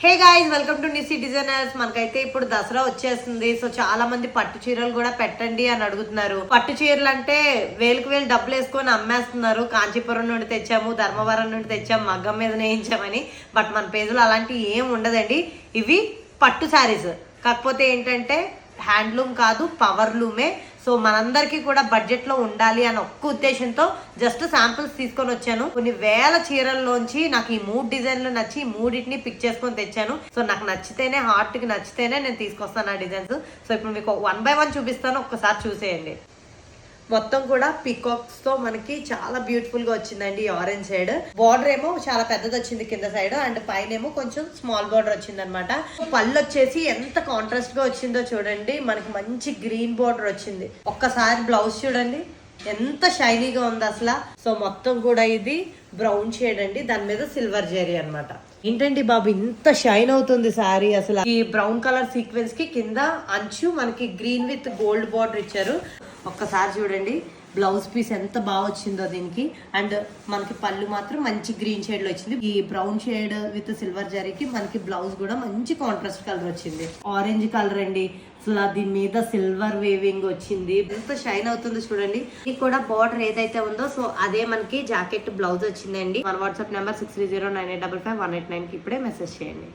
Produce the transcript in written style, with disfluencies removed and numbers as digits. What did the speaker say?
Hey guys, welcome to Nisi designers. మనకైతే ఇప్పుడు దసరా వచ్చేస్తుంది. సో చాలా మంది పట్టు చీరలు కూడా పెట్టండి అని అడుగుతున్నారు. పట్టు చీరలు అంటే వేలకు వేలు డబ్బులు వేసుకొని అమ్మేస్తున్నారు. కాంచీపురం నుండి తెచ్చాము, ధర్మవరం నుండి తెచ్చాము, మగ్గం మీద నేయించామని. బట్ మన పేజీలో అలాంటి ఏం ఉండదండి. ఇవి పట్టు శారీస్. కాకపోతే ఏంటంటే హ్యాండ్లూమ్ కాదు, పవర్లూమే. సో మనందరికీ కూడా బడ్జెట్ లో ఉండాలి అని ఒక్క ఉద్దేశంతో జస్ట్ శాంపిల్స్ తీసుకొని వచ్చాను. కొన్ని వేల చీరల్లోంచి నాకు ఈ 3 డిజైన్లు నచ్చి ఈ 3టిని పిక్ చేసుకొని తెచ్చాను. సో నాకు నచ్చితేనే, హార్ట్ కి నచ్చితేనే నేను తీసుకొస్తాను ఆ డిజైన్స్. సో ఇప్పుడు మీకు 1 by 1 చూపిస్తాను, ఒక్కసారి చూసేయండి. మొత్తం కూడా పికాక్స్ తో మనకి చాలా బ్యూటిఫుల్ గా వచ్చిందండి. ఈ ఆరెంజ్ సైడ్ బార్డర్ ఏమో చాలా పెద్దది వచ్చింది కింద సైడ్, అండ్ పైన ఏమో కొంచెం స్మాల్ బార్డర్ వచ్చింది అనమాట. పళ్ళు వచ్చేసి ఎంత కాంట్రాస్ట్ గా వచ్చిందో చూడండి. మనకి మంచి గ్రీన్ బార్డర్ వచ్చింది. ఒక్కసారి బ్లౌజ్ చూడండి ఎంత షైనీగా ఉంది అసలు. సో మొత్తం కూడా ఇది బ్రౌన్ షేడ్ అండి, దాని మీద సిల్వర్ జెరీ అన్నమాట. ఏంటండి బాబు ఇంత షైన్ అవుతుంది సారీ అసలు. ఈ బ్రౌన్ కలర్ సీక్వెన్స్ కి కింద అంచు మనకి గ్రీన్ విత్ గోల్డ్ బార్డర్ ఇచ్చారు. ఒక్కసారి చూడండి బ్లౌజ్ పీస్ ఎంత బాగా వచ్చిందో దీనికి. అండ్ మనకి పళ్ళు మాత్రం మంచి గ్రీన్ షేడ్ లో వచ్చింది. ఈ బ్రౌన్ షేడ్ విత్ సిల్వర్ జరీకి మనకి బ్లౌజ్ కూడా మంచి కాంట్రాస్ట్ కలర్ వచ్చింది. ఆరెంజ్ కలర్ అండి అసలు. దీని మీద సిల్వర్ వేవింగ్ వచ్చింది. ఎంత షైన్ అవుతుంది చూడండి. ఇది కూడా బార్డర్ ఏదైతే ఉందో సో అదే మనకి జాకెట్ బ్లౌజ్ వచ్చిందండి. మన వాట్సాప్ నెంబర్ 6309855189 కి ఇప్పుడే మెసేజ్ చేయండి.